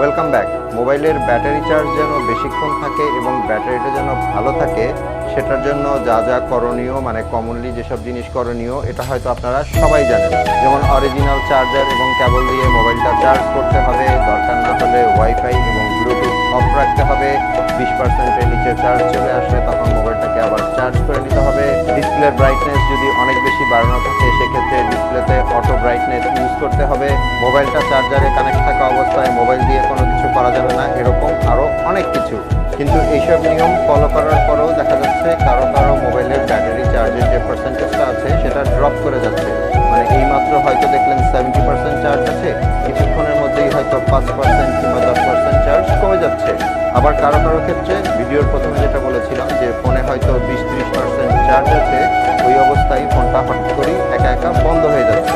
Welcome back. মোবাইলের battery charge যেন বেশিক্ষণ থাকে এবং ব্যাটারিটা যেন ভালো থাকে সেটার জন্য যা যা করণীয়, মানে কমনলি যেসব জিনিস করণীয়, এটা হয়তো আপনারা সবাই জানেন। যেমন অরিজিনাল চার্জার এবং কেবল দিয়ে মোবাইলটা চার্জ করতে হবে, দরকার না হলে ওয়াইফাই এবং ব্লুটুথ অফ রাখতে হবে। 20%-এর নিচে চার্জ চলে আসলে তখন মোবাইলটাকে আবার চার্জ করে নিতে হবে। ডিসপ্লের ব্রাইটনেস যদি অনেক বেশি বাড়ানো থাকে সেক্ষেত্রে ডিসপ্লেতে অটো ব্রাইটনেস ইউজ করতে হবে। মোবাইলটা চার্জারে কানেক্ট থাকা অবস্থায় মোবাইল দিয়ে কোনো কিছু করা যাবে না, এরকম আরও অনেক কিছু। কিন্তু এইসব নিয়ম ফলো করার পরেও দেখা যাচ্ছে কারো কারো মোবাইলের ব্যাটারি চার্জের যে পার্সেন্টেজটা আছে সেটা ড্রপ করে যাচ্ছে। মানে এইমাত্র হয়তো দেখলেন 70% চার্জ আছে, কিছুক্ষণের মধ্যেই হয়তো 5% কিংবা 10% চার্জ কমে যাচ্ছে। আবার কারো কারো ক্ষেত্রে ভিডিওর প্রথমে যেটা বলেছিলাম যে ফোনে হয়তো 20-30% চার্জ আছে, ওই অবস্থায় ফোনটা হঠাৎ করেই একা একা বন্ধ হয়ে যাচ্ছে।